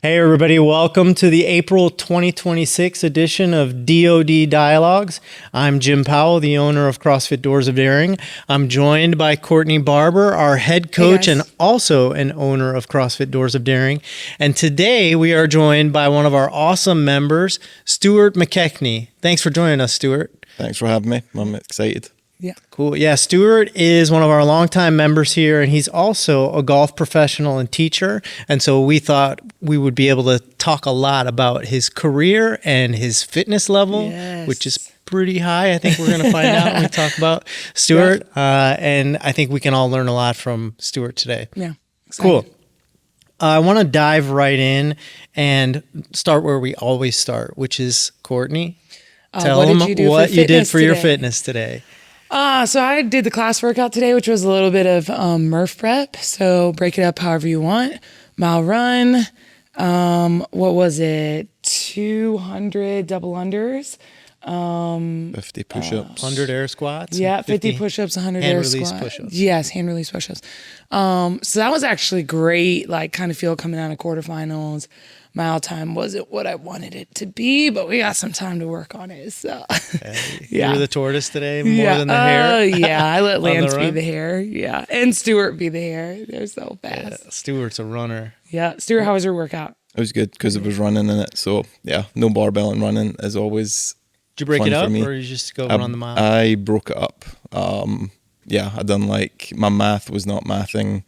Hey everybody, welcome to the April 2026 edition of DoD Dialogues. I'm Jim Powell, the owner of CrossFit Doors of Daring. I'm joined by Courtney Barber, our head coach and also an owner of CrossFit Doors of Daring. And today we are joined by one of our awesome members, Stuart McKechnie. Thanks for joining us, Stuart. Thanks for having me. I'm excited. Yeah. Cool. Yeah, Stuart is one of our longtime members here, and he's also a golf professional and teacher. And so we thought we would be able to talk a lot about his career and his fitness level, which is pretty high. I think we're going to find out when we talk about Stuart. And I think we can all learn a lot from Stuart today. Yeah. Excited. Cool. I want to dive right in and start where we always start, which is Courtney. Tell them what you did for your fitness today. So I did the class workout today, which was a little bit of Murph prep. So break it up however you want. Mile run. What was it? 200 double unders. 50 push-ups. 100 air squats. Yeah, 50 push-ups, 100 air squats. Hand release push-ups. Yes, hand release push-ups. So that was actually great. Like kind of feel coming out of quarterfinals. Mile time wasn't what I wanted it to be, but we got some time to work on it. So, You were the tortoise today more than the hare? Yeah, I let Lance be the hare. Yeah, and Stuart be the hare. They're so fast. Yeah, Stuart's a runner. Yeah. Stuart, how was your workout? It was good because it was running in it. So, yeah, no barbell and running is always Did you break fun it up for me. or you just go run the mile? I broke it up. I done my math was not mathing.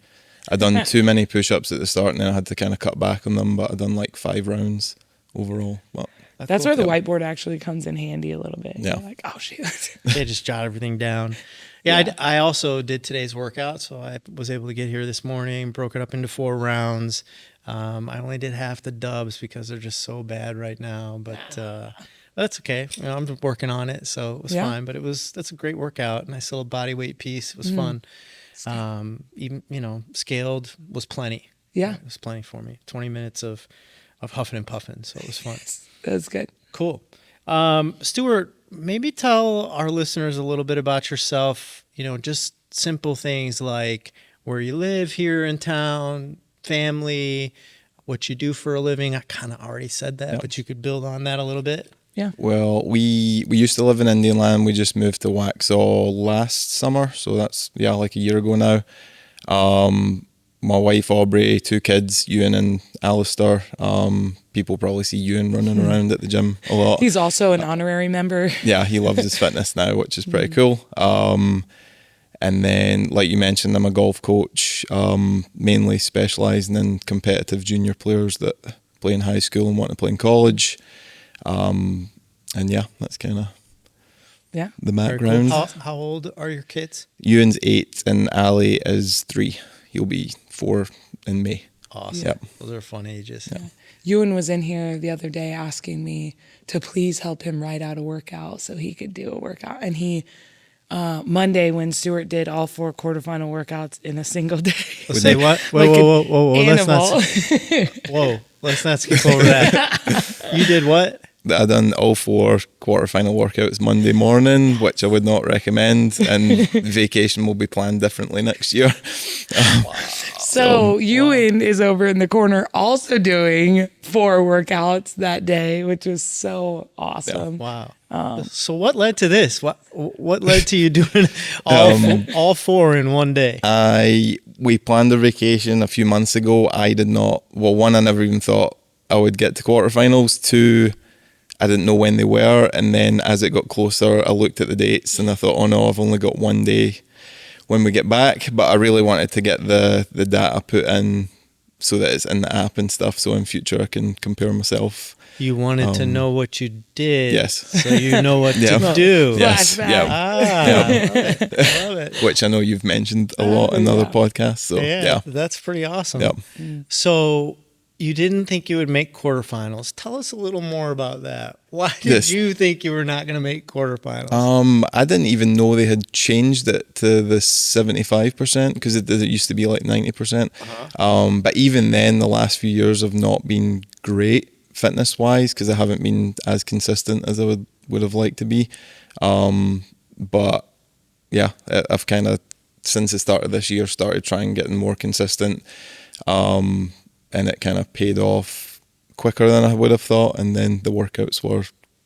I done too many push-ups at the start and then I had to kind of cut back on them, but I done 5 rounds overall. Well, That's where the whiteboard actually comes in handy a little bit. Yeah. You're like, oh, shoot. They just jot everything down. Yeah. I also did today's workout, so I was able to get here this morning, broke it up into 4 rounds. I only did half the dubs because they're just so bad right now, but that's okay. I'm working on it, so it was fine. But that's a great workout. Nice little body weight piece. It was fun. Even scaled was plenty. Yeah, it was plenty for me. 20 minutes of huffing and puffing, so it was fun. That's good. Cool. Stuart, maybe tell our listeners a little bit about yourself. Just simple things like where you live here in town, family, what you do for a living. I kind of already said that, but you could build on that a little bit. Yeah. Well, we used to live in Indian Land. We just moved to Waxhaw last summer, so that's a year ago now. My wife Aubrey, 2 kids, Ewan and Alistair. People probably see Ewan running around at the gym a lot. He's also an honorary member. Yeah, he loves his fitness now, which is pretty cool. And then, like you mentioned, I'm a golf coach, mainly specialising in competitive junior players that play in high school and want to play in college. That's kind of the background. Cool. How old are your kids? Ewan's 8 and Ali is 3. He'll be 4 in May. Awesome. Yep. Those are fun ages. Yeah. Ewan was in here the other day asking me to please help him write out a workout so he could do a workout. And he, Monday when Stuart did all 4 quarterfinal workouts in a single day. Let's say what? Whoa. Let's not skip over that. You did what? I done all 4 quarterfinal workouts Monday morning, which I would not recommend, and vacation will be planned differently next year. So Ewan is over in the corner also doing 4 workouts that day, which was so awesome. Yeah. Wow. So what led to this? What led to you doing all 4 in one day? We planned a vacation a few months ago. I did not. Well, 1, I never even thought I would get to quarterfinals. 2, I didn't know when they were, and then as it got closer, I looked at the dates and I thought, oh no, I've only got 1 day when we get back. But I really wanted to get the data put in so that it's in the app and stuff, so in future I can compare myself. You wanted to know what you did, yes, so you know what to do. Yes, Flashback. I love it. Which I know you've mentioned a lot in other podcasts. So that's pretty awesome. Yep. So you didn't think you would make quarterfinals. Tell us a little more about that. Why did you think you were not going to make quarterfinals? I didn't even know they had changed it to the 75% because it used to be 90%. But even then, the last few years have not been great fitness-wise because I haven't been as consistent as I would have liked to be. But yeah, I've kind of, since the start of this year, started trying getting more consistent. And it kind of paid off quicker than I would have thought, and then the workouts were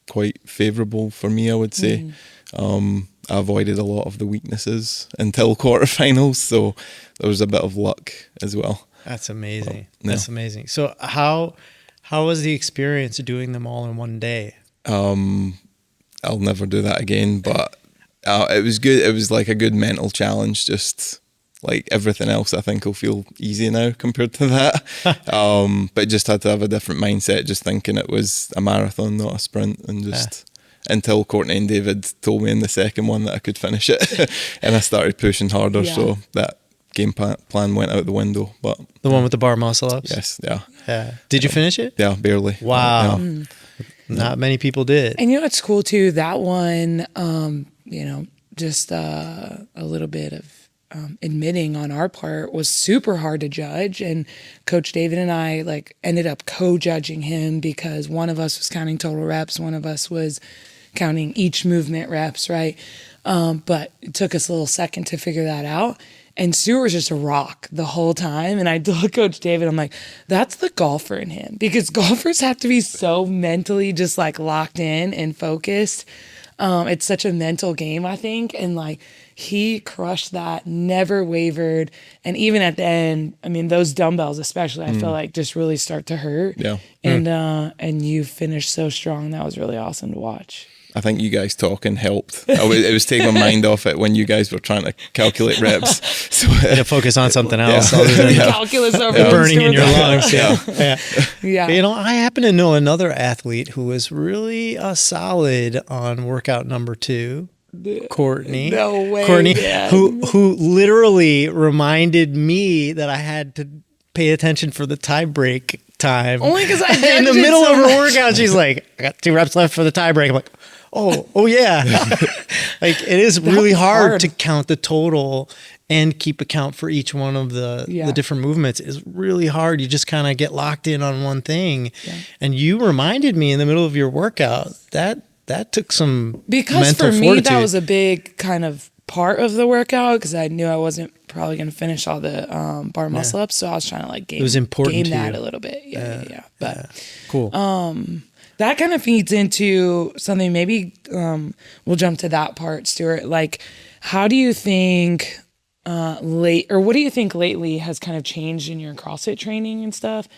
quite favourable for me, I would say. I avoided a lot of the weaknesses until quarterfinals, so there was a bit of luck as well. That's amazing. Well, That's amazing. So how was the experience doing them all in one day? I'll never do that again, but it was good. It was like a good mental challenge, just like everything else. I think will feel easy now compared to that. But just had to have a different mindset, just thinking it was a marathon, not a sprint, and just until Courtney and David told me in the second one that I could finish it, and I started pushing harder. Yeah. So that game plan went out the window. But The one with the bar muscle ups? yes, yeah. Yeah. Did you finish it? Yeah, barely. Wow. Yeah. Not many people did. And you know what's cool too? That one, you know, just a little bit of admitting on our part was super hard to judge. And Coach David and I like ended up co-judging him because one of us was counting total reps, one of us was counting each movement reps, right? But it took us a little second to figure that out. And Stuart was just a rock the whole time. And I told Coach David, I'm like, that's the golfer in him. Because golfers have to be so mentally just like locked in and focused. It's such a mental game, I think. And like he crushed that, never wavered. And even at the end, I mean, those dumbbells especially, I feel like just really start to hurt. Yeah. And you finished so strong. That was really awesome to watch. I think you guys talking helped. It was taking my mind off it when you guys were trying to calculate reps. So to focus on something else Yeah. other than Calculus over burning in your Stuart. lungs. Yeah. Yeah. You know, I happen to know another athlete who was really solid on workout number 2. Courtney. No way, Courtney, man. who literally reminded me that I had to pay attention for the tie break time. Only because I in the judged it middle so of her much. workout, she's like, I got 2 reps left for the tie break. I'm like, oh yeah. Like it is really was hard hard. to count the total and keep account for each one of the different movements. Is really hard. You just kind of get locked in on one thing. Yeah. And you reminded me in the middle of your workout that took some Because mental for me, fortitude. that was a big kind of part of the workout because I knew I wasn't probably going to finish all the bar muscle ups. So I was trying to like game, It was important game to that you. a little bit. Yeah. But cool. that kind of feeds into something. Maybe we'll jump to that part, Stuart. Like, how do you think what do you think lately has kind of changed in your CrossFit training and stuff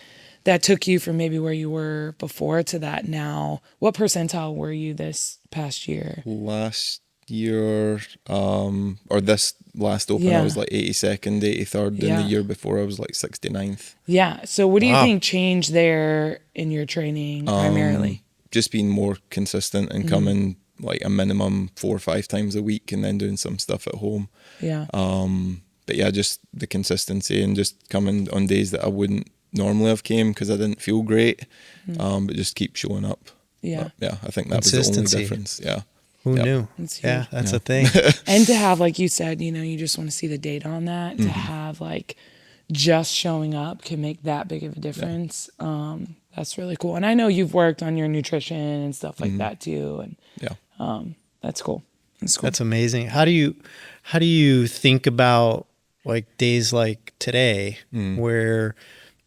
that took you from maybe where you were before to that now? What percentile were you this past year? last year, or this last open, I was like 82nd, 83rd, and Yeah. the year before I was like 69th. Yeah. So what do you Wow. think changed there in your training primarily? Just being more consistent and coming like a minimum 4 or 5 times a week, and then doing some stuff at home. Yeah. But yeah, just the consistency and just coming on days that I wouldn't normally have came because I didn't feel great, but just keep showing up. Yeah. But yeah, I think that was the only Consistency. difference. Yeah. Who Yep. knew? That's huge. Yeah, that's a thing. And to have, like you said, you know, you just want to see the data on that. To have like just showing up can make that big of a difference. That's really cool. And I know you've worked on your nutrition and stuff like that too. And Yeah. that's cool. That's cool. That's amazing. How do you think about like days like today where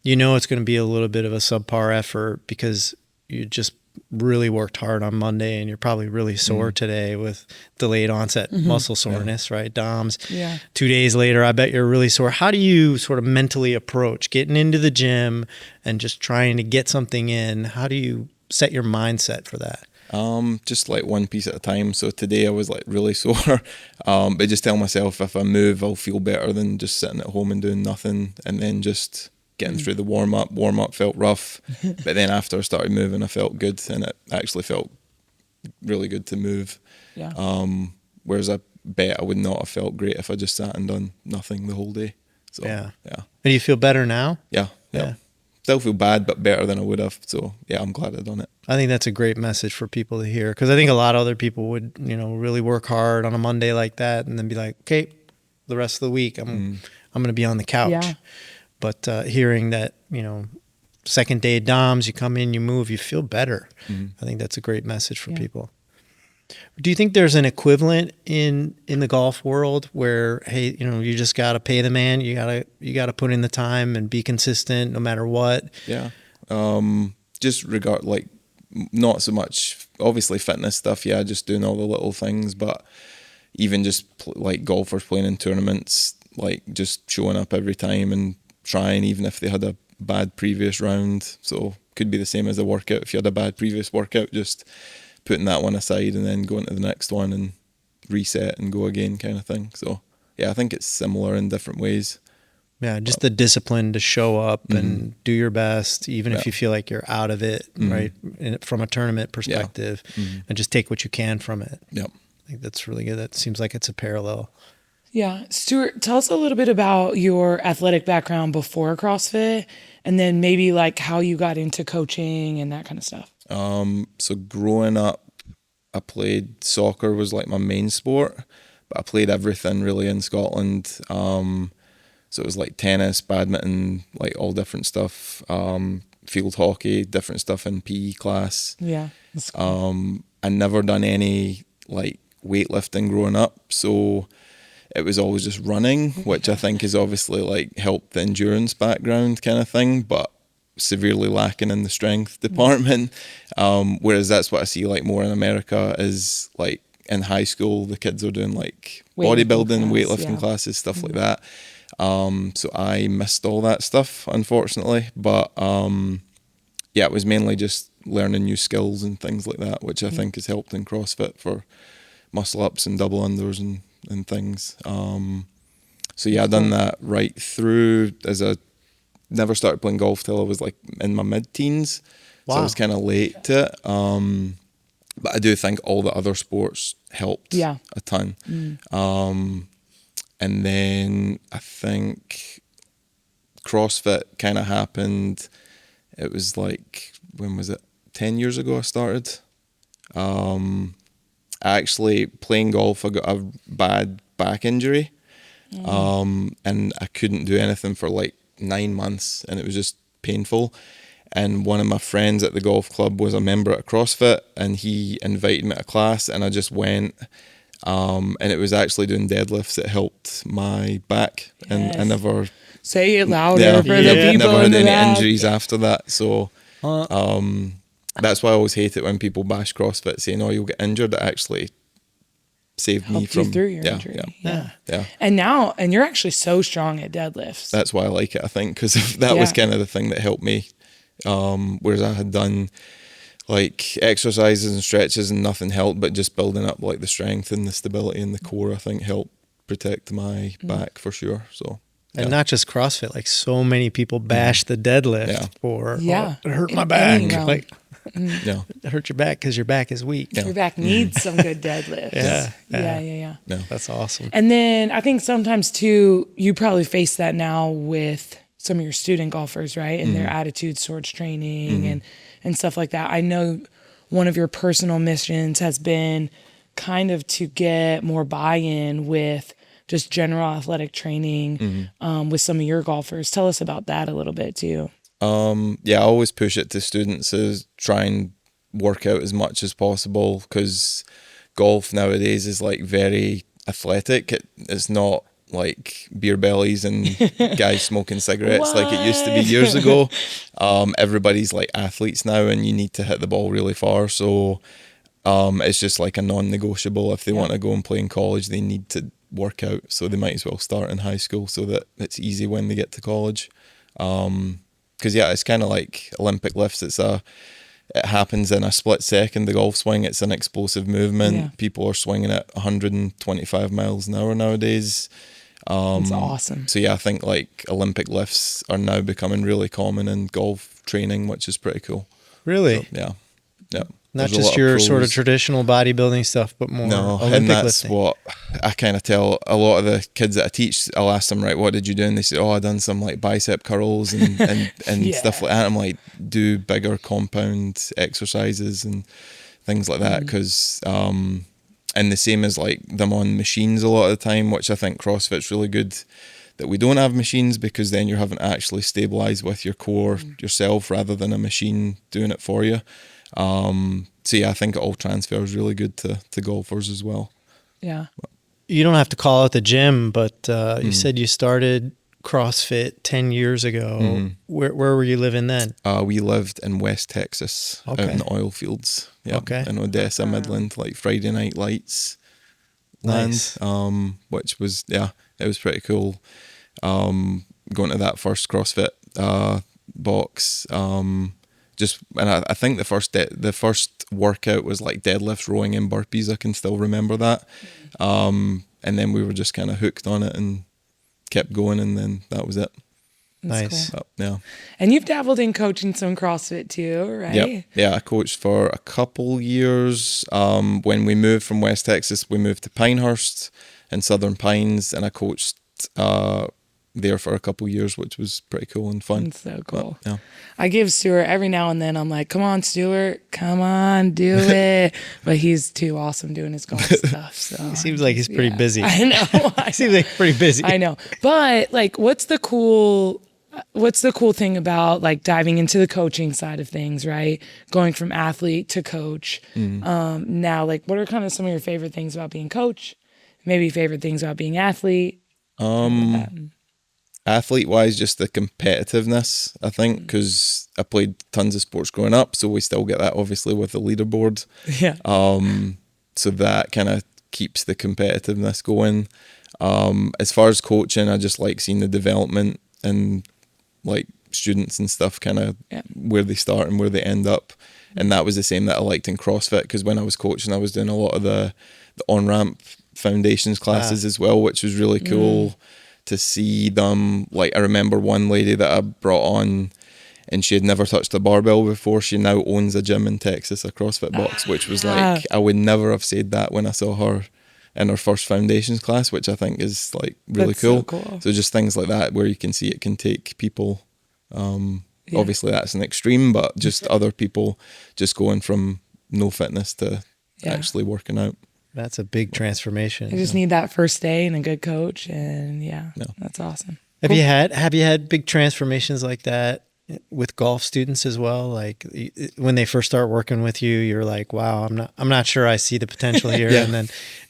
you know it's going to be a little bit of a subpar effort because you just really worked hard on Monday and you're probably really sore today with delayed onset muscle soreness, right? DOMS. Yeah. 2 days later, I bet you're really sore. How do you sort of mentally approach getting into the gym and just trying to get something in? How do you set your mindset for that? Just like one piece at a time. So today I was like really sore, but just tell myself if I move, I'll feel better than just sitting at home and doing nothing. And then just getting through the warm up felt rough, but then after I started moving, I felt good, and it actually felt really good to move. Yeah. Whereas I bet I would not have felt great if I just sat and done nothing the whole day. So Yeah. yeah. Do you feel better now? Yeah. Still feel bad, but better than I would have. So yeah, I'm glad I done it. I think that's a great message for people to hear because I think a lot of other people would, you know, really work hard on a Monday like that and then be like, okay, the rest of the week I'm going to be on the couch. Yeah. But hearing that, you know, second day DOMS, you come in, you move, you feel better. I think that's a great message for people. Do you think there's an equivalent in the golf world where, hey, you know, you just got to pay the man, you got to put in the time and be consistent no matter what? Yeah. just regard like not so much obviously fitness stuff. Yeah, just doing all the little things, but even just like golfers playing in tournaments, like just showing up every time and trying, even if they had a bad previous round. So could be the same as a workout. If you had a bad previous workout, just putting that one aside and then going to the next one and reset and go again, kind of thing. So yeah, I think it's similar in different ways. Yeah, just the discipline to show up and do your best, even if you feel like you're out of it, right? From a tournament perspective, and just take what you can from it. Yep. I think that's really good. That seems like it's a parallel. Yeah. Stuart, tell us a little bit about your athletic background before CrossFit, and then maybe like how you got into coaching and that kind of stuff. So growing up, I played soccer was like my main sport, but I played everything really in Scotland. So it was like tennis, badminton, like all different stuff. Field hockey, different stuff in PE class. Yeah. That's cool. I never done any like weightlifting growing up, so it was always just running, which I think is obviously like helped the endurance background kind of thing, but severely lacking in the strength department. Whereas that's what I see like more in America is like in high school, the kids are doing like bodybuilding, weightlifting classes, stuff like that. So I missed all that stuff, unfortunately, but yeah, it was mainly just learning new skills and things like that, which I think has helped in CrossFit for muscle ups and double unders and things. So yeah, I done that right through never started playing golf till I was like in my mid-teens. Wow. So I was kind of late to it. But I do think all the other sports helped a ton. And then I think CrossFit kind of happened. It was like, when was it? 10 years ago I started. Actually, playing golf, I got a bad back injury. And I couldn't do anything for like 9 months, and it was just painful. And one of my friends at the golf club was a member at CrossFit, and he invited me to class, and I just went. And it was actually doing deadlifts that helped my back, and I never say it louder for the people never in had the any back. injuries after that. So that's why I always hate it when people bash CrossFit saying, "Oh, you'll get injured." It actually saved me Helped you from through your injury. Yeah. And you're actually so strong at deadlifts. That's why I like it, I think, because that was kind of the thing that helped me. Whereas I had done like exercises and stretches and nothing helped, but just building up like the strength and the stability in the core, I think helped protect my back for sure. So And not just CrossFit, like so many people bash the deadlift for it hurt my back. Like it hurt your back because your back is weak. Your back needs some good deadlifts. Yeah. That's awesome. And then I think sometimes too, you probably face that now with some of your student golfers, right? And their attitudes towards training and stuff like that. I know one of your personal missions has been kind of to get more buy-in with just general athletic training with some of your golfers. Tell us about that a little bit too. I always push it to students to try and work out as much as possible, because golf nowadays is like very athletic. It's not like beer bellies and guys smoking cigarettes like it used to be years ago. Everybody's like athletes now, and you need to hit the ball really far. So it's just like a non-negotiable. If they want to go and play in college, they need to work out. So they might as well start in high school so that it's easy when they get to college. Because it's kind of like Olympic lifts. It happens in a split second. The golf swing, it's an explosive movement. People are swinging at 125 miles an hour nowadays. It's awesome. So I think like Olympic lifts are now becoming really common in golf training, which is pretty cool. Really? So, yeah. Not just your sort of traditional bodybuilding stuff, but more Olympic and that's lifting. what I kind of tell a lot of the kids that I teach. I'll ask them, right, what did you do? And they say, I done some like bicep curls and stuff like that. I'm like, do bigger compound exercises and things like that, because and the same as like them on machines a lot of the time, which I think CrossFit's really good that we don't have machines, because then you're having to actually stabilize with your core yourself rather than a machine doing it for you. I think it all transfers really good to golfers as well. Yeah. You don't have to call it the gym, but you said you started CrossFit 10 years ago, where were you living then? We lived in West Texas, out in the oil fields. Yeah, Okay. in Odessa, Midland, like Friday Night Lights land. Nice. Which was, it was pretty cool. Going to that first CrossFit box. And I think the first workout was like deadlifts, rowing, and burpees. I can still remember that. And then we were just kind of hooked on it and kept going, and then that was it. Nice. Cool. Yeah. And you've dabbled in coaching some CrossFit too, right? Yep. Yeah, I coached for a couple years. When we moved from West Texas, we moved to Pinehurst in Southern Pines, and I coached there for a couple years, which was pretty cool and fun. It's so cool. But, yeah. I give Stuart every now and then, I'm like, come on, Stuart, come on, do it. But he's too awesome doing his golf stuff. So He seems like he's pretty busy. I know. He seems like pretty busy. I know. But like, what's the cool thing about like diving into the coaching side of things, right? Going from athlete to coach. Now, like, what are kind of some of your favorite things about being coach? Maybe favorite things about being athlete? Athlete-wise, just the competitiveness, I think, because I played tons of sports growing up, so we still get that, obviously, with the leaderboard. Yeah. So that kind of keeps the competitiveness going. As far as coaching, I just like seeing the development and, like, students and stuff, kind of where they start and where they end up. And that was the same that I liked in CrossFit, because when I was coaching, I was doing a lot of the on-ramp foundations classes as well, which was really cool. To see them, like, I remember one lady that I brought on, and she had never touched a barbell before. She now owns a gym in Texas, a CrossFit box, which was like, I would never have said that when I saw her in her first foundations class, which I think is like really cool. So cool. So just things like that, where you can see it can take people. Obviously that's an extreme, but just other people just going from no fitness to actually working out. That's a big transformation. I just need that first day and a good coach, and that's awesome. Have you had big transformations like that with golf students as well? Like when they first start working with you, you're like, wow, I'm not sure I see the potential here.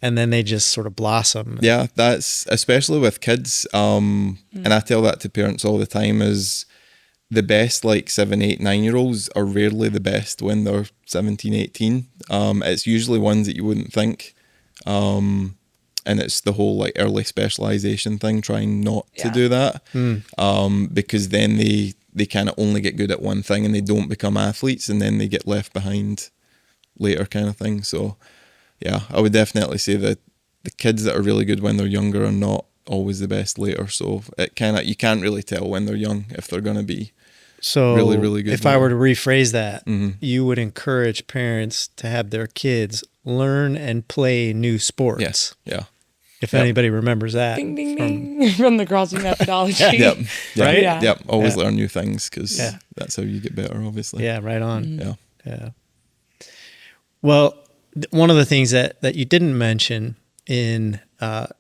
and then they just sort of blossom. Yeah, that's especially with kids. And I tell that to parents all the time, is the best, like 7, 8, 9-year-olds are rarely the best when they're 17, 18. It's usually ones that you wouldn't think. And it's the whole like early specialization thing, trying not to do that. Because then they kind of only get good at one thing and they don't become athletes, and then they get left behind later, kind of thing. So yeah, I would definitely say that the kids that are really good when they're younger are not always the best later. So you can't really tell when they're young if they're going to be really, really good. If I were to rephrase that, you would encourage parents to have their kids learn and play new sports. Yes. Yeah. If anybody remembers that. Ding, ding, ding. From the CrossFit methodology. Right? Yep. Always learn new things, because that's how you get better, obviously. Yeah, right on. Yeah. Well, one of the things that you didn't mention in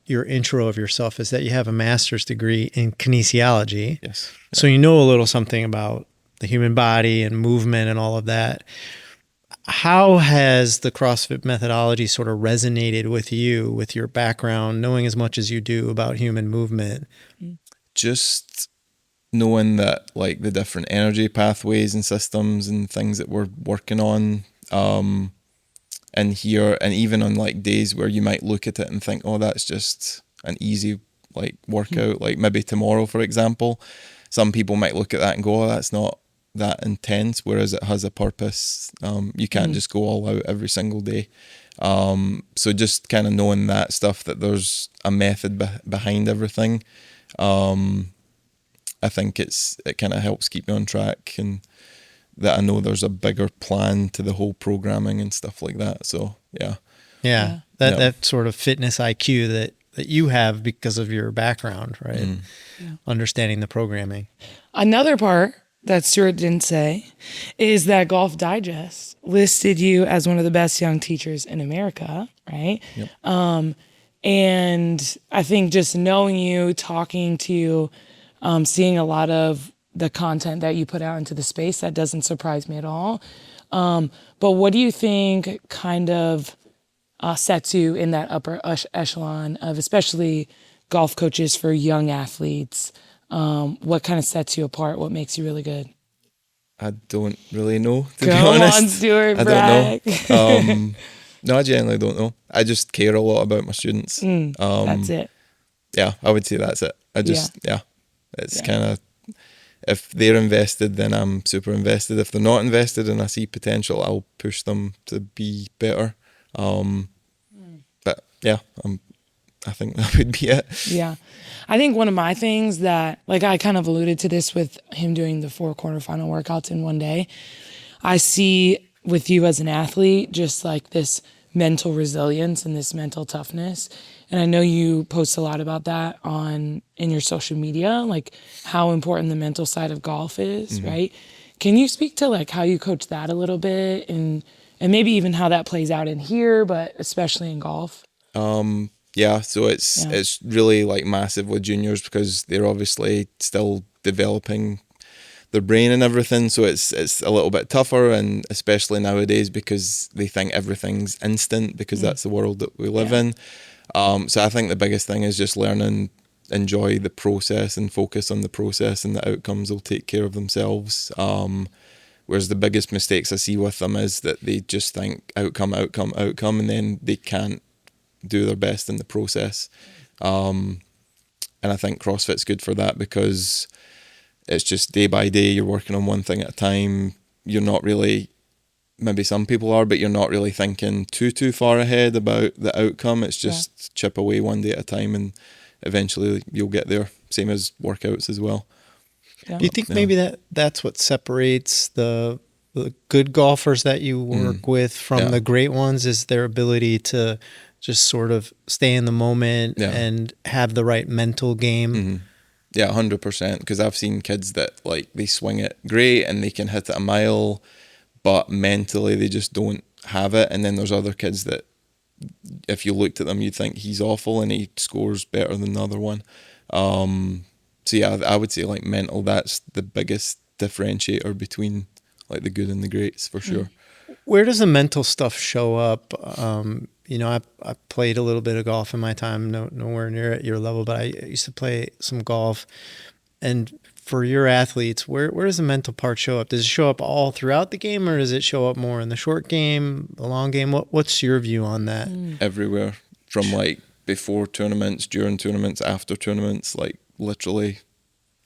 your intro of yourself is that you have a master's degree in kinesiology. Yes. So you know a little something about the human body and movement and all of that. How has the CrossFit methodology sort of resonated with you, with your background, knowing as much as you do about human movement? Just knowing that, like, the different energy pathways and systems and things that we're working on, and here, and even on like days where you might look at it and think, oh, that's just an easy like workout, like maybe tomorrow, for example. Some people might look at that and go, oh, that's not that intense, whereas it has a purpose. You can't just go all out every single day. So just kind of knowing that stuff, that there's a method behind everything, I think it kind of helps keep me on track, and that I know there's a bigger plan to the whole programming and stuff like that. So yeah. That sort of fitness IQ that you have because of your background, right? Understanding the programming. Another part that Stuart didn't say is that Golf Digest listed you as one of the best young teachers in America, right? Yep. And I think just knowing you, talking to you, seeing a lot of the content that you put out into the space, that doesn't surprise me at all. But what do you think kind of sets you in that upper echelon of especially golf coaches for young athletes? What kind of sets you apart? What makes you really good? I don't really know, to be Come honest. on, Stuart, I brag. don't know. No, I genuinely don't know. I just care a lot about my students. That's it. Yeah, I would say that's it. It's Yeah. kind of, if they're invested, then I'm super invested. If they're not invested and I see potential, I'll push them to be better. But yeah, I think that would be it. Yeah. I think one of my things that, like, I kind of alluded to this with him doing the 4 quarterfinal workouts in one day. I see with you as an athlete, just like this mental resilience and this mental toughness. And I know you post a lot about that in your social media, like how important the mental side of golf is, right? Can you speak to like how you coach that a little bit and maybe even how that plays out in here, but especially in golf? Yeah, so it's really like massive with juniors because they're obviously still developing their brain and everything, so it's a little bit tougher, and especially nowadays because they think everything's instant because that's the world that we live in. So I think the biggest thing is just learning, enjoy the process and focus on the process, and the outcomes will take care of themselves. Whereas the biggest mistakes I see with them is that they just think outcome, outcome, outcome, and then they can't do their best in the process. And I think CrossFit's good for that because it's just day by day, you're working on one thing at a time. You're not really, maybe some people are, but you're not really thinking too far ahead about the outcome. It's just chip away one day at a time and eventually you'll get there. Same as workouts as well. Yeah. Do you think maybe that's what separates the good golfers that you work with from the great ones, is their ability to just sort of stay in the moment and have the right mental game? Yeah, 100%. Because I've seen kids that like they swing it great and they can hit it a mile, but mentally they just don't have it. And then there's other kids that if you looked at them, you'd think he's awful and he scores better than the other one. So yeah, I would say like mental, that's the biggest differentiator between like the good and the greats for sure. Where does the mental stuff show up? I played a little bit of golf in my time, nowhere near at your level, but I used to play some golf. And for your athletes, where does the mental part show up? Does it show up all throughout the game, or does it show up more in the short game, the long game? What's your view on that? Everywhere, from like before tournaments, during tournaments, after tournaments, like literally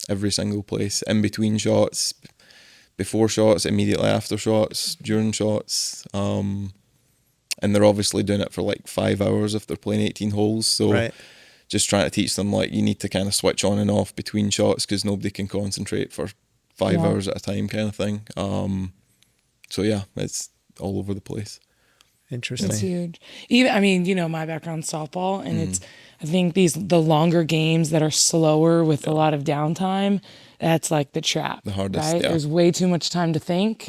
every single place, in between shots, before shots, immediately after shots, during shots. And they're obviously doing it for like 5 hours if they're playing 18 holes. So just trying to teach them like you need to kind of switch on and off between shots because nobody can concentrate for 5 hours at a time kind of thing. So yeah, it's all over the place. Interesting. It's huge. Even, I mean, my background's softball, and I think the longer games that are slower with a lot of downtime, that's like the trap. The hardest, right? yeah. There's way too much time to think.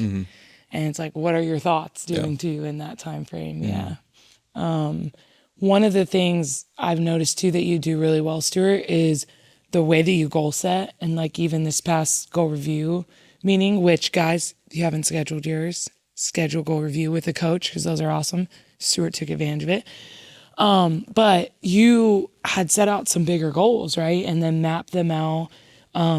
And it's like, what are your thoughts doing to you in that time frame? Yeah. One of the things I've noticed too that you do really well, Stuart, is the way that you goal set. And like even this past goal review meeting, which guys, if you haven't scheduled yours, schedule goal review with a coach because those are awesome. Stuart took advantage of it. But you had set out some bigger goals, right? And then mapped them out.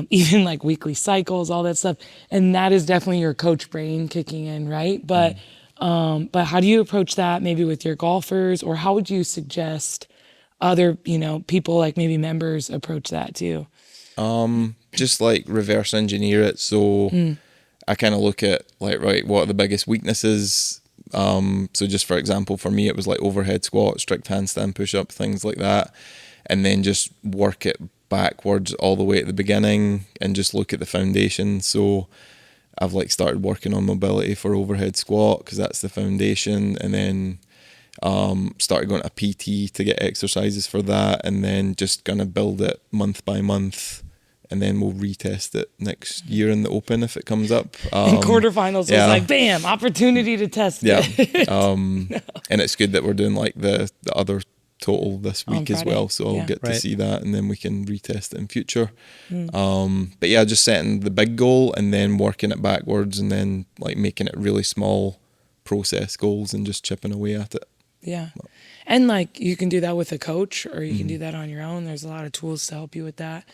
Even like weekly cycles, all that stuff. And that is definitely your coach brain kicking in, right? But how do you approach that maybe with your golfers, or how would you suggest other, people like maybe members approach that too? Just like reverse engineer it. So I kind of look at like, right, what are the biggest weaknesses? So just for example, for me, it was like overhead squat, strict handstand push-up, things like that. And then just work it backwards all the way at the beginning and just look at the foundation. So I've like started working on mobility for overhead squat because that's the foundation, and then started going to PT to get exercises for that, and then just gonna build it month by month, and then we'll retest it next year in the Open if it comes up. In quarterfinals, was like, bam, opportunity to test it. And it's good that we're doing like the other total this week as well, so I'll get to see that, and then we can retest it in future. But yeah, just setting the big goal and then working it backwards, and then like making it really small process goals and just chipping away at it. Yeah. And like you can do that with a coach or you can do that on your own. There's a lot of tools to help you with that.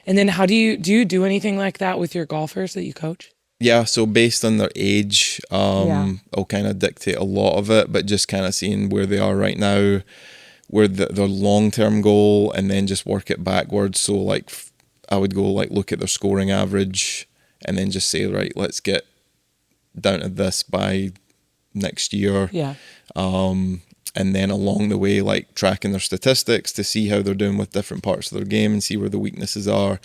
And then how do you do anything like that with your golfers that you coach? Yeah, so based on their age, I'll kind of dictate a lot of it, but just kind of seeing where they are right now, where their long-term goal, and then just work it backwards. So like I would go like look at their scoring average and then just say, right, let's get down to this by next year. Yeah. And then along the way, like tracking their statistics to see how they're doing with different parts of their game and see where the weaknesses are,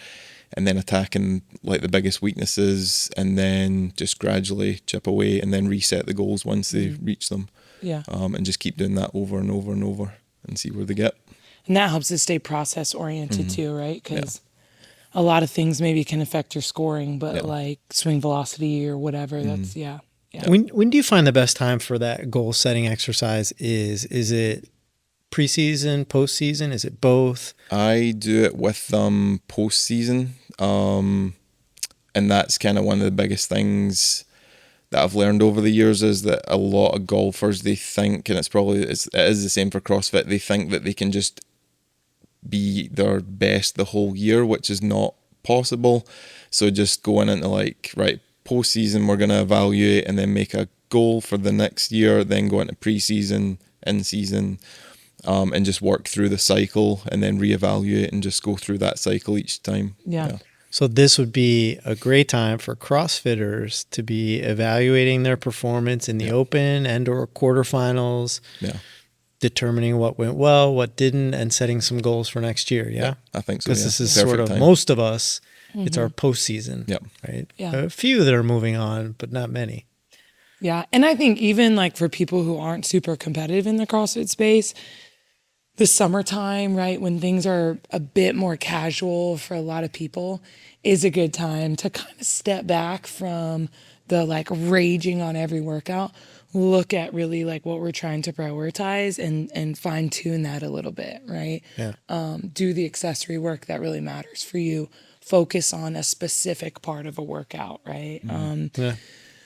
and then attacking like the biggest weaknesses, and then just gradually chip away and then reset the goals once they reach them. Yeah. And just keep doing that over and over and over and see where they get. And that helps it stay process oriented too, right? Because a lot of things maybe can affect your scoring, but like swing velocity or whatever, that's, yeah. When do you find the best time for that goal setting exercise is? Is it preseason, postseason? Is it both? I do it with them postseason. And that's kind of one of the biggest things that I've learned over the years is that a lot of golfers, they think, and it is the same for CrossFit, they think that they can just be their best the whole year, which is not possible. So just going into like, right, postseason, we're going to evaluate and then make a goal for the next year, then go into preseason, in season, and just work through the cycle and then reevaluate and just go through that cycle each time. Yeah. So this would be a great time for CrossFitters to be evaluating their performance in the open and or quarterfinals, determining what went well, what didn't, and setting some goals for next year. Yeah, I think so. Because this is Perfect sort of time. most of us. It's our postseason, right? Yeah. A few that are moving on, but not many. Yeah. And I think even like for people who aren't super competitive in the CrossFit space, the summertime, right, when things are a bit more casual for a lot of people, is a good time to kind of step back from the like raging on every workout, look at really like what we're trying to prioritize and fine tune that a little bit, right? Yeah. Do the accessory work that really matters for you. Focus on a specific part of a workout, right?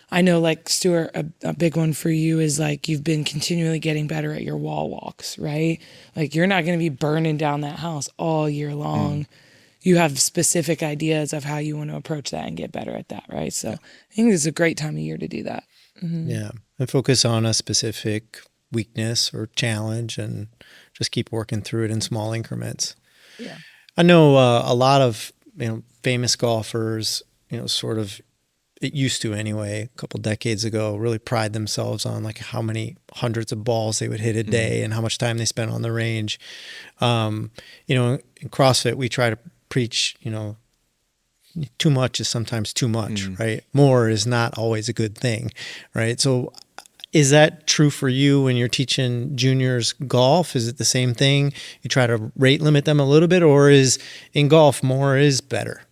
I know like Stuart, a big one for you is like you've been continually getting better at your wall walks, right? Like you're not going to be burning down that house all year long. You have specific ideas of how you want to approach that and get better at that, right? So I think it's a great time of year to do that. Yeah. And focus on a specific weakness or challenge and just keep working through it in small increments. Yeah. I know a lot of famous golfers, sort of, it used to anyway, a couple decades ago, really pride themselves on like how many hundreds of balls they would hit a day and how much time they spent on the range. In CrossFit, we try to preach, too much is sometimes too much, right? More is not always a good thing, right? So is that true for you when you're teaching juniors golf? Is it the same thing? You try to rate limit them a little bit, or is in golf more is better?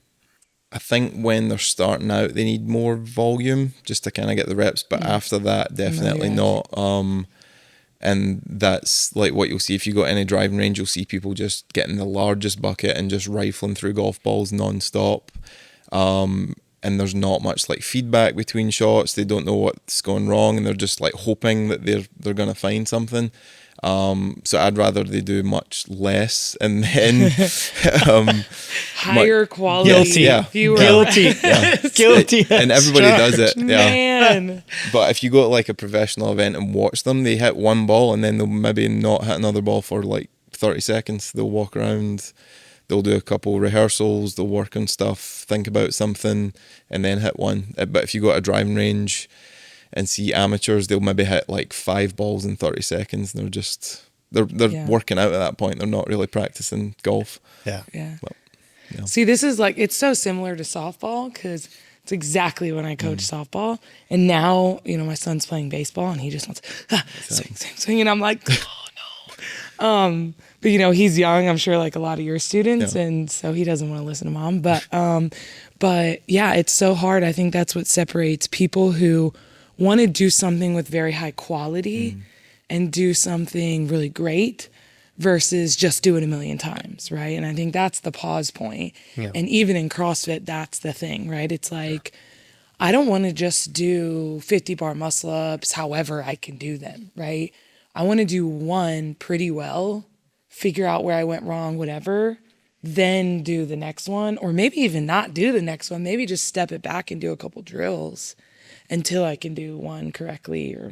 I think when they're starting out, they need more volume just to kind of get the reps. But after that, definitely not. And that's like what you'll see if you go to any driving range. You'll see people just getting the largest bucket and just rifling through golf balls nonstop. And there's not much like feedback between shots. They don't know what's going wrong, and they're just like hoping that they're going to find something. So I'd rather they do much less and then higher quality. Guilty. Fewer Guilty. Guilty. And everybody does it. Man. But if you go to like a professional event and watch them, they hit one ball and then they'll maybe not hit another ball for like 30 seconds. They'll walk around, they'll do a couple rehearsals, they'll work on stuff, think about something, and then hit one. But if you go to a driving range and see amateurs, they'll maybe hit like 5 balls in 30 seconds. And they're working out at that point. They're not really practicing golf. Yeah. Well, See, this is like, it's so similar to softball because it's exactly when I coach softball. And now, my son's playing baseball and he just wants swing. And I'm like, oh no. But he's young, I'm sure like a lot of your students. And so he doesn't want to listen to mom. But yeah, it's so hard. I think that's what separates people who want to do something with very high quality and do something really great versus just do it a million times, right? And I think that's the pause point. Yeah. And even in CrossFit, that's the thing, right? It's like, I don't want to just do 50 bar muscle ups however I can do them, right? I want to do one pretty well, figure out where I went wrong, whatever, then do the next one, or maybe even not do the next one, maybe just step it back and do a couple drills until I can do one correctly or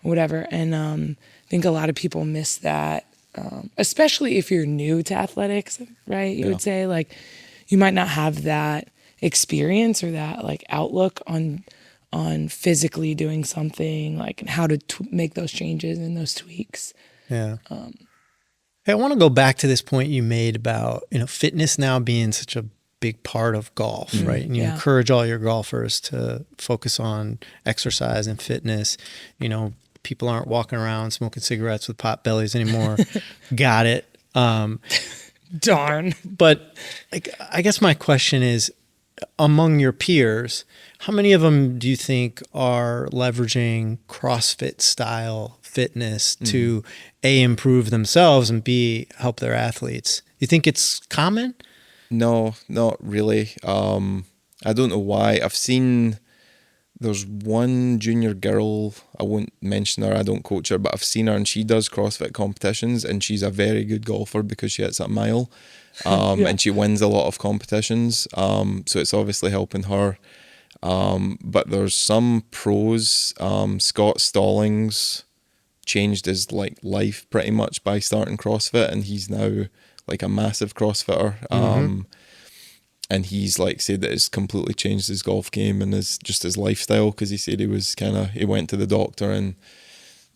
whatever. And I think a lot of people miss that, especially if you're new to athletics, right? You would say like you might not have that experience or that like outlook on physically doing something, like, and how to make those changes and those tweaks. Yeah. Hey, I want to go back to this point you made about, fitness now being such a big part of golf, right? And you encourage all your golfers to focus on exercise and fitness. People aren't walking around smoking cigarettes with pot bellies anymore. Got it. Darn. But I guess my question is, among your peers, how many of them do you think are leveraging CrossFit style fitness to A, improve themselves, and B, help their athletes? You think it's common? No, not really. I don't know why. I've seen there's one junior girl, I won't mention her, I don't coach her, but I've seen her and she does CrossFit competitions and she's a very good golfer because she hits a mile. And she wins a lot of competitions. So it's obviously helping her. But there's some pros, Scott Stallings changed his life pretty much by starting CrossFit, and he's now like a massive CrossFitter. And he's said that it's completely changed his golf game and his lifestyle, because he said he went to the doctor and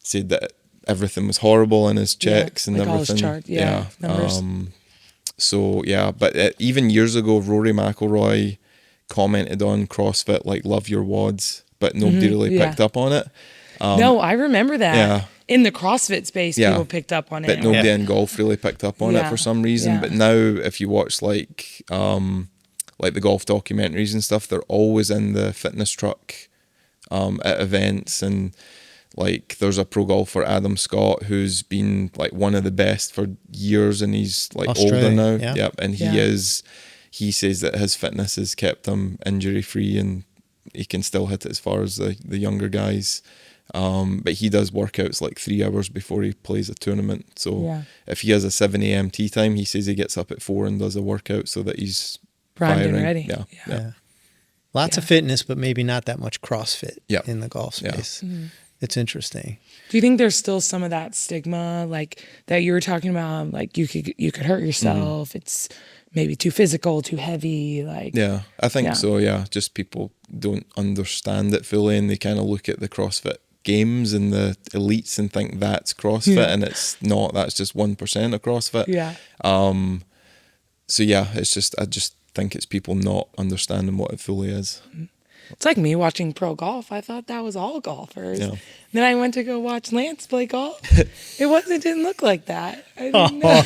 said that everything was horrible in his checks and like everything. All his chart, numbers. So yeah, but even years ago, Rory McIlroy commented on CrossFit love your wads, but nobody really picked up on it. No, I remember that. Yeah. In the CrossFit space, people picked up on it. But nobody in golf really picked up on it for some reason. Yeah. But now, if you watch the golf documentaries and stuff, they're always in the fitness truck at events, and there's a pro golfer, Adam Scott, who's been one of the best for years, and he's older now. Yeah. Yep, and he says that his fitness has kept him injury free, and he can still hit it as far as the younger guys. But he does workouts 3 hours before he plays a tournament. So if he has a 7 a.m. tee time, he says he gets up at 4 and does a workout so that he's primed and firing. ready. Yeah. Lots of fitness, but maybe not that much CrossFit in the golf Yeah. space. It's interesting. Do you think there's still some of that stigma, that you were talking about, you could hurt yourself? It's maybe too physical, too heavy. Yeah, I think so. Yeah, just people don't understand it fully, and they kind of look at the CrossFit Games and the elites and think that's CrossFit, and it's not. That's just 1% of CrossFit. Yeah. So yeah, it's just I just think it's people not understanding what it fully is. It's like me watching pro golf. I thought that was all golfers. Yeah. Then I went to go watch Lance play golf. It didn't look like that. I didn't know.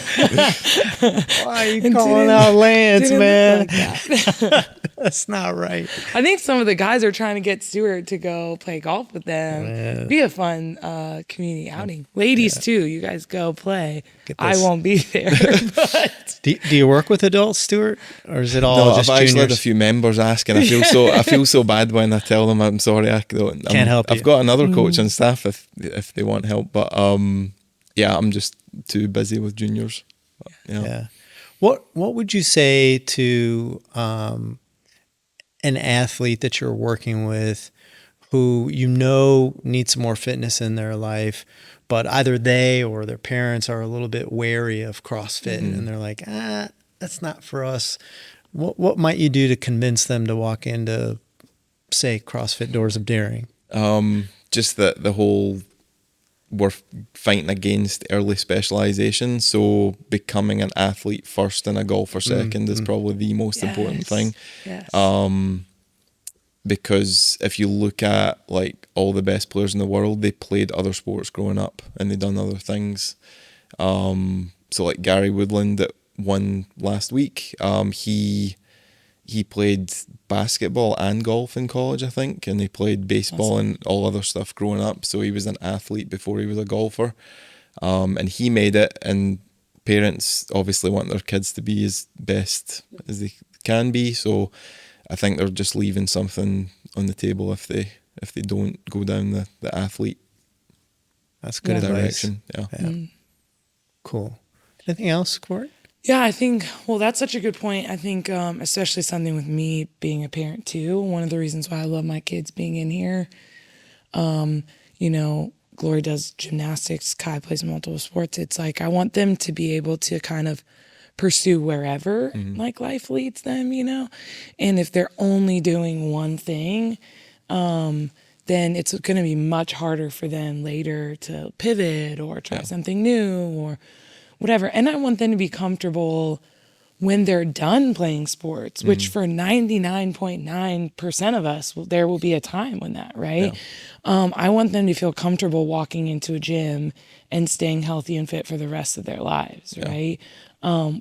Why are you calling out Lance, Didn't man? look like that. That's not right. I think some of the guys are trying to get Stuart to go play golf with them. Yeah. Be a fun community outing. Ladies too, you guys go play. I this. won't be there. But Do you work with adults, Stuart, or is it all No, just I've actually had a juniors? few members asking. I feel so bad when I tell them I'm sorry. Can't help you. I've got another coach on staff if they want help, but I'm just too busy with juniors. Yeah. What would you say to an athlete that you're working with who needs some more fitness in their life, but either they or their parents are a little bit wary of CrossFit and they're like, that's not for us. What might you do to convince them to walk into, say, CrossFit Doors of Daring? Just that the whole we're fighting against early specialization, so becoming an athlete first and a golfer second is probably the most important thing. Yes. Because if you look at all the best players in the world, they played other sports growing up and they done other things. So Gary Woodland that won last week, he played basketball and golf in college, I think, and he played baseball and all other stuff growing up. So he was an athlete before he was a golfer, and he made it. And parents obviously want their kids to be as best as they can be. So I think they're just leaving something on the table if they don't go down the athlete That's good Yeah. advice. direction. Yeah. Yeah. Cool. Anything else, Court? Yeah, I think, well, that's such a good point. I think, especially something with me being a parent too, one of the reasons why I love my kids being in here, you know, Glory does gymnastics, Kai plays multiple sports. It's like, I want them to be able to kind of pursue wherever like life leads them, you know? And if they're only doing one thing, then it's going to be much harder for them later to pivot or try something new or whatever. And I want them to be comfortable when they're done playing sports, which for 99.9% of us, there will be a time when that, right? I want them to feel comfortable walking into a gym and staying healthy and fit for the rest of their lives, right?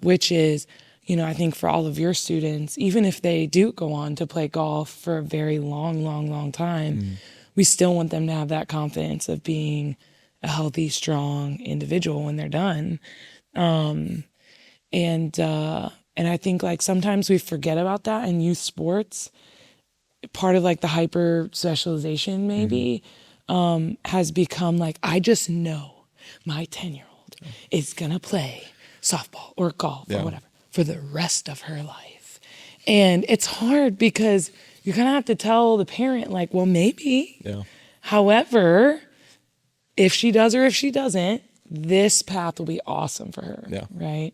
Which is, you know, I think for all of your students, even if they do go on to play golf for a very long time, we still want them to have that confidence of being a healthy, strong individual when they're done. And I think like sometimes we forget about that in youth sports. Part of like the hyper specialization maybe has become like, I just know my 10-year-old is gonna play softball or golf or whatever for the rest of her life. And it's hard because you kind of have to tell the parent like, well, maybe. However, if she does or if she doesn't, this path will be awesome for her. Right.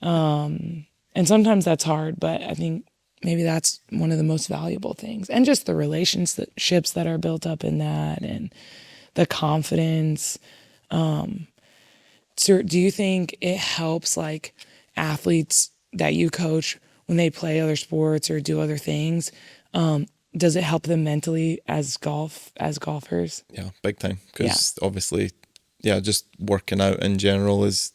And sometimes that's hard, but I think maybe that's one of the most valuable things. And just the relationships that are built up in that and the confidence. So do you think it helps like athletes that you coach when they play other sports or do other things? Does it help them mentally as golfers? Yeah, big time. Because obviously, just working out in general is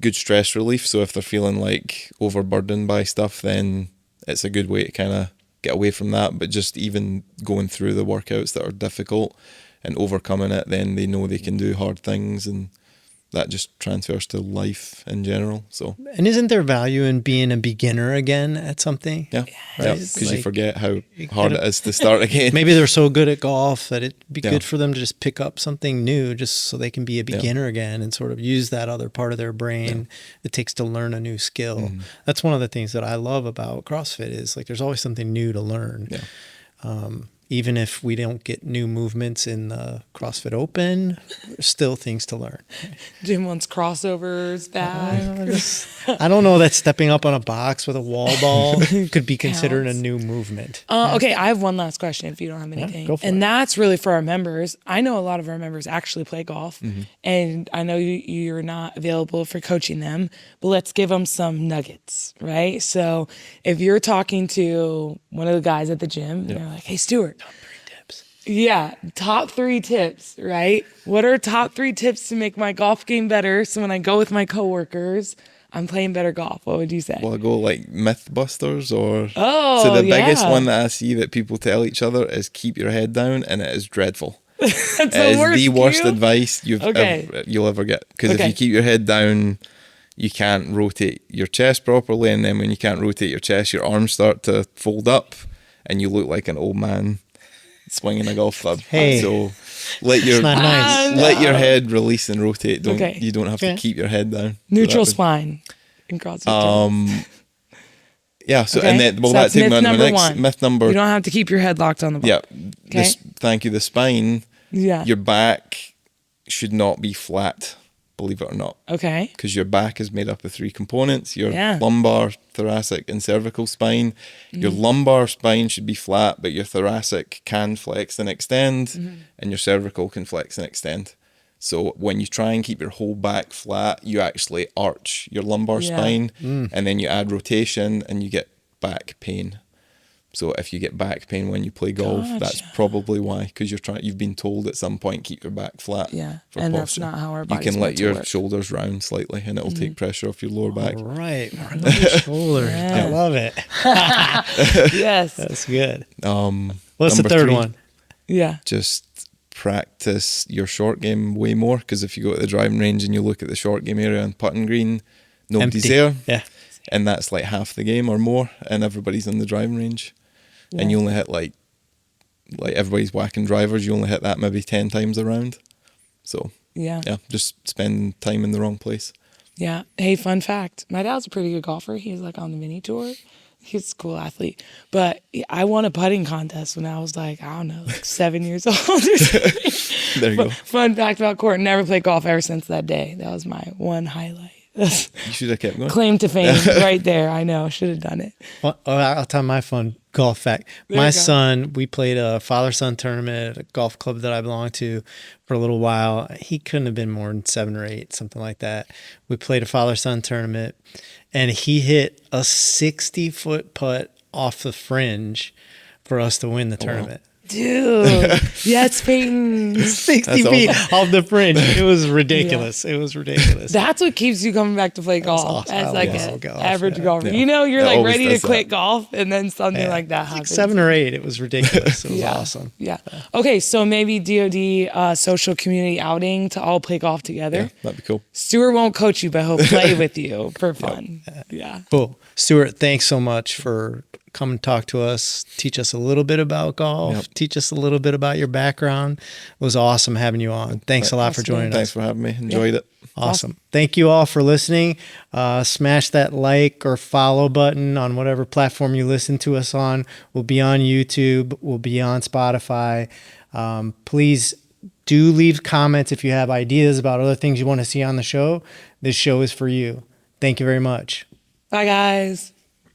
good stress relief. So if they're feeling like overburdened by stuff, then it's a good way to kind of get away from that. But just even going through the workouts that are difficult and overcoming it, then they know they can do hard things, and that just transfers to life in general. So, and isn't there value in being a beginner again at something? Because you forget how hard it is to start again. Maybe they're so good at golf that it'd be good for them to just pick up something new just so they can be a beginner again and sort of use that other part of their brain it takes to learn a new skill. That's one of the things that I love about CrossFit is like there's always something new to learn. Even if we don't get new movements in the CrossFit Open, there's still things to learn. Jim wants crossovers back. I don't know that stepping up on a box with a wall ball could be considered a new movement. Okay, I have one last question if you don't have anything. Go for and it. That's really for our members. I know a lot of our members actually play golf, and I know you're not available for coaching them, but let's give them some nuggets, right? So if you're talking to one of the guys at the gym, and they're like, hey, Stuart. Top 3 tips, right? What are top 3 tips to make my golf game better so when I go with my coworkers, I'm playing better golf? What would you say? Will I go like Mythbusters or... So the biggest one that I see that people tell each other is keep your head down, and it is dreadful. That's It is the worst cue? advice you'll ever get. Because if you keep your head down, you can't rotate your chest properly, and then when you can't rotate your chest, your arms start to fold up, and you look like an old man swinging a golf club. Hey. So let your not nice. let your head release and rotate. Okay. You don't have to keep your head down. Neutral spine in CrossFit. Yeah. So Okay. and then So that that's takes me myth on to my number next 1. myth number. You don't have to keep your head locked on the ball. Yeah. Okay. Thank you. The spine. Yeah. Your back should not be flat. Believe it or not. Okay. Because your back is made up of 3 components: your Yeah. lumbar, thoracic, and cervical spine. Your lumbar spine should be flat, but your thoracic can flex and extend, and your cervical can flex and extend. So when you try and keep your whole back flat, you actually arch your lumbar spine, and then you add rotation, and you get back pain. So if you get back pain when you play golf, that's probably why, because you've been told at some point keep your back flat. Yeah, for and posture. that's not how our You body's can let meant to your work. shoulders round slightly, and it'll take pressure off your lower back. All right. Run on your shoulders. I love it. Yes. That's good. Number What's the third 3, one? Yeah. just practice your short game way more, because if you go to the driving range and you look at the short game area and putting green, nobody's Empty. there. Yeah. And that's like half the game or more, and everybody's in the driving range. And you only hit like everybody's whacking drivers, you only hit that maybe 10 times a round. So Yeah. Yeah, just spend time in the wrong place. Yeah. Hey, fun fact. My dad's a pretty good golfer. He's like on the mini tour. He's a cool athlete. But I won a putting contest when I was like, I don't know, like 7 years old or something. There you go. Fun fact about Court. Never played golf ever since that day. That was my one highlight. You should have kept going. Claim to fame right there. I know. Should have done it. Well, I'll tell my fun golf fact. My son, we played a father-son tournament at a golf club that I belong to for a little while. He couldn't have been more than 7 or 8, something like that. We played a father-son tournament, and he hit a 60-foot putt off the fringe for us to win the tournament. Dude. Yes, Peyton. 60 feet off the fringe. It was ridiculous. It was ridiculous. That's what keeps you coming back to play golf awesome. as I like love an golf, average golfer. Yeah. You know, you're It like always ready to does quit that. golf, and then something like that Like happens. 7 or 8. It was ridiculous. It was Yeah. awesome. Yeah. Okay, so maybe DoD social community outing to all play golf together. Yeah, that'd be cool. Stuart won't coach you, but he'll play with you for fun. Yeah. Cool. Stuart, thanks so much for coming to talk to us, teach us a little bit about golf, Yep. teach us a little bit about your background. It was awesome having you on. Thanks a lot for joining Thanks us. for having me. Enjoyed it. Awesome. Thank you all for listening. Smash that like or follow button on whatever platform you listen to us on. We'll be on YouTube. We'll be on Spotify. Please do leave comments if you have ideas about other things you want to see on the show. This show is for you. Thank you very much. Bye, guys.